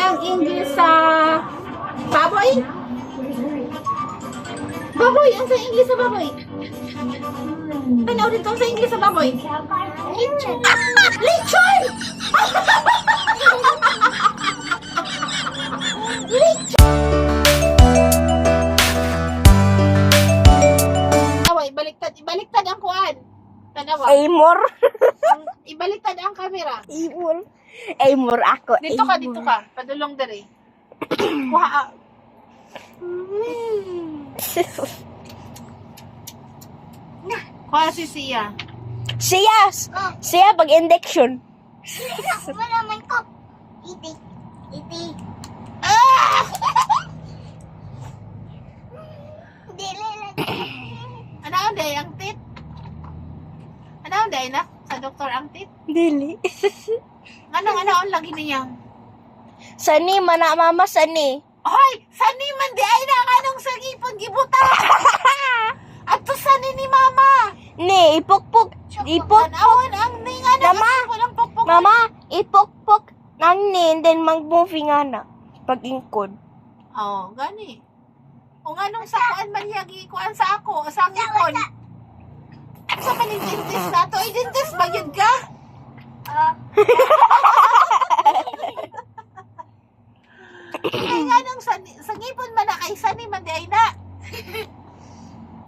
ang English sa baboy? Baboy, ang sa English sa baboy. Ano ulit ang sa English sa baboy? Lechon. Lechon! Lechon! Away, ibaliktad ang kuan. Tanawa. Amor. Ibaliktad ang camera. Amor. Amor ako. Dito ka. Padulong dere. Kuha. Kuha si Sia. Siya pag induction. Wala man ko. Iti. Dili lang. Ano ang day ang tit? Ano ang day na? Sa doktor ang tit? Dili. Ano ang lagi niyang? Sani mana mama sani. Hoy! Sani man di ay na anong sagipon gibuta! At to sani ni mama! Ni ipukpuk. Anawon ang ning ano Mama! walang pukpuk. Mama, ipukpuk nang ni then mag-moving ana pag ingkod. Oh, gani. Kung anong sa kuan man yagi kuan sa ako, sa ngipon. Sa kaning dentist na to, ay dentist ba yun ka? Ay nga nung sa ngipon man na kay sani man di ay na.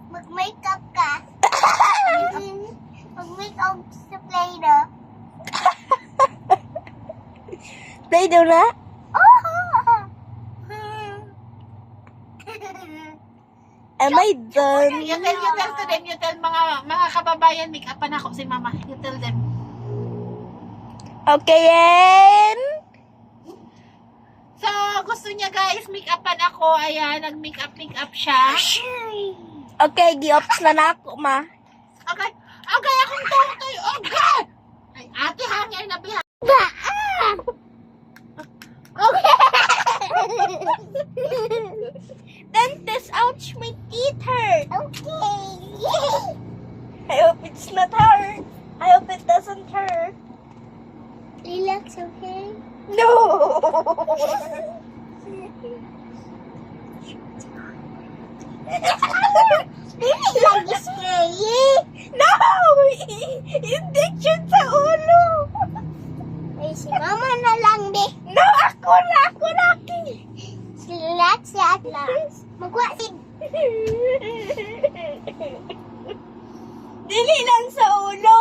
Mag-makeup ka. Mag-makeup sa Play-Doh. Play daw na? Am I done? You tell to them, you tell mga kababayan, make upan ako si mama. You tell them. Okay, yan. So, gusto niya guys, make upan ako. Ayan, nag-make up siya. Okay, gi-ops na ako, ma. Okay, akong tutoy. Okay! Ay, ate, hangin na biha. Okay! Dentist, ouch, my teeth hurt. Okay. I hope it's not hurt. I hope it doesn't hurt. Relax, okay? No! Dili lagi scary. No! Injection sa ulo! Ay, si mama na lang, be. No, ako laki! Relax, Magwa si... Dili lang sa ulo.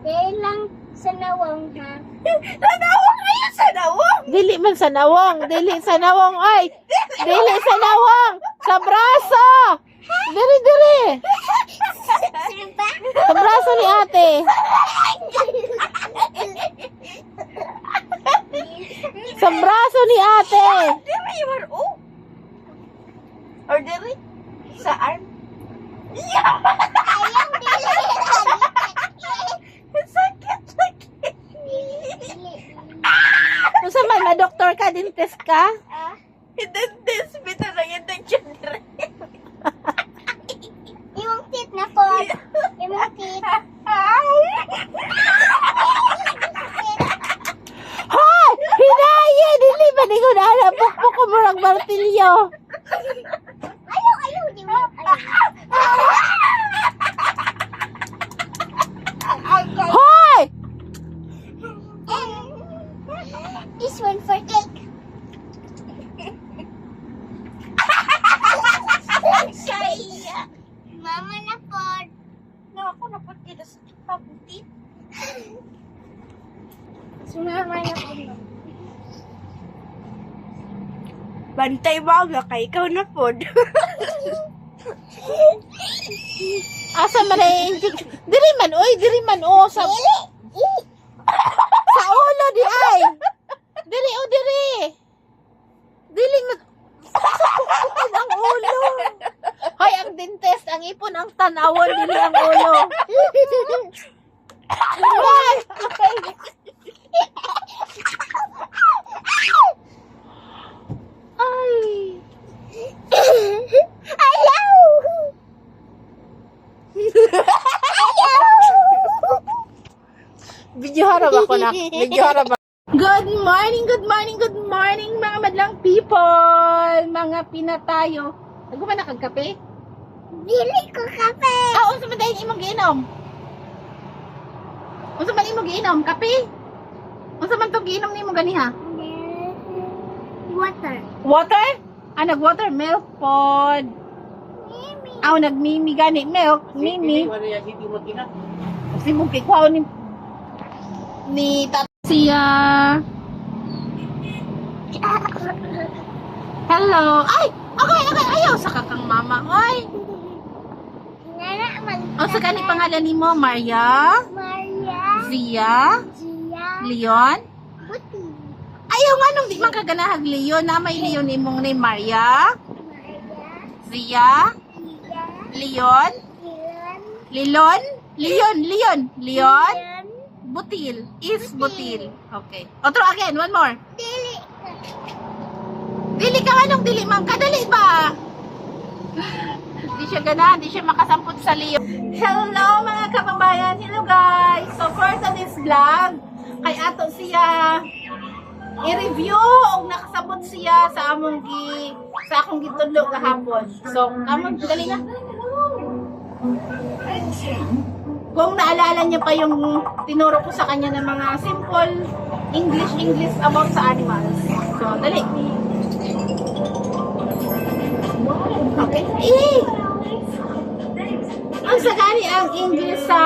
Dahil lang sa nawang, ha? Sanawang kayo, sanawang! Dili man sa nawang. Dili sa nawang, ay. Dili sa nawang. Sa braso. Diri. Samba? Sa braso ni ate. Sa braso ni ate. Diri, you oh. Or diri? Sa arm? Yeah! Ayaw, dili lagi. Sakit. Dili. Kung sa man, ma-doktor ka, dentist ka? Dentist, bito lang yung tension diri. Yung teeth na po. Yung teeth. Hoy! Hinaya! Dili ba di ko na pukpuk ko murag martilyo? Ayaw, di mo. Hoy! This one for cake. Saya. Mama na po. No, ako na po kita sa pabuti. Si mama na po. Bantay baga kay ikaw na po. Asa man ay injection? Diri man o sa sa ulo di ay. Diri. Dili man sa ang ulo. Hoy, ang dentist, ang ipon ang tanawon dili ang ulo. Hoy! Ay. Ayaw! Video harap ako ko na. Medyo harap. Good morning, mga madlang people. Mga pinatayo. Nagko ba nakagkape? Dili ko kape. Unsa man dayon imong giinom? Unsa man imong giinom? Kape? Unsa man to giinom nimo ganiha? Water. Water? Nag-water milk pod. Mimi. Nagmimi gani milk, mimi. Kasi mo kikwaw ni Tatsia. Hello. Ay, okay. Ayaw sa kakang mama. Oy. Nana man. Sa kani pangalan nimo, Maria? Maria. Zia? Gia. Leon? Buti. Ayaw nga nung di man kaganahag Leon. Na may Leon imong name, Maria? Maria. Zia? Gia. Leon? Ilan. Leon? Leon? Ilan. Butil. Is butil. Okay. Otro again. One more. Dili. Dili ka anong dili man. Kadali ba? Di siya ganahan. Di siya makasampot sa Leon. Hello mga kababayan. Hello guys. So for today's vlog, kay ato siya i-review og nakasabot siya sa akong gitudlo gahapon. So, kamon dali na. Kung naalala niya pa yung tinuro ko sa kanya ng mga simple English about sa animals. So, dali. Okay. Ang sagani ang English sa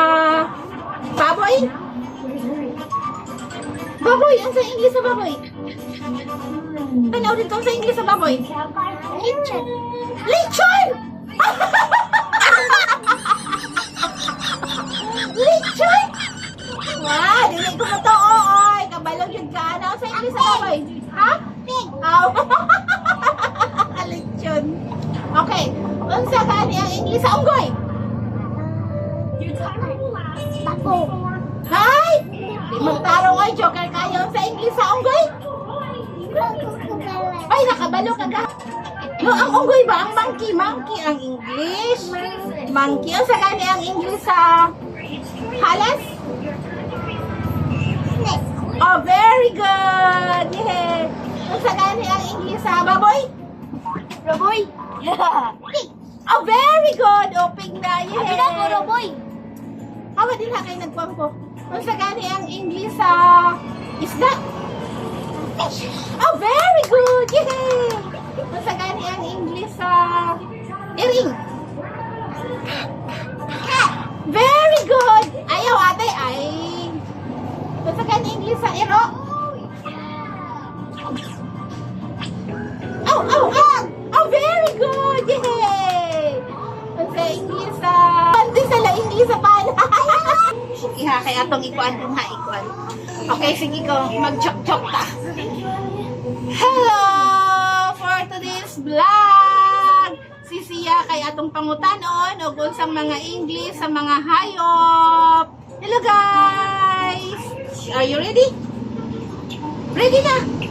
baboy? Baboy! Ang sa English sa baboy? Tanaw dito ang sa English sa baboy? Lechon. Lechon! Lechon? Wow, dili ko mo to, oy. Kabalog yun ka. Ano sa English sa baboy? Ha? Pig. Lechon. Okay. Unsa gani ang English sa unggoy? Bako. Hay! Di magtarong ay joker kayo sa English sa unggoy? Ay, nakabalo ka ga. No, ang unggoy ba? Ang monkey. Monkey ang English. Monkey. Unsa gani ang English sa halas? Oh, very good! Yeah! Unsa gani ang English sa baboy? Roboy. Pig! Oh, very good! O, pig na, yeah! Sabi na ko, Roboy. Hawa din ha kayo nagpang ko. Unsa gani ang English sa isda? Fish. Oh, very good! Yay! Unsa gani ang English sa iring? Cat. Very good! Ayaw ate, ay. Unsa gani English sa iro? Oh, very good! Yay! Unsa English sa... Hindi sila English sa pan. Iha, kaya atong ikuan dun ha, ikuan. Okay, sige ko, mag-chok-chok ta. Hello! For today's vlog! Si Sia kay atong pangutanon o unsang mga English sa mga hayop. Hello guys! Are you ready? Ready na!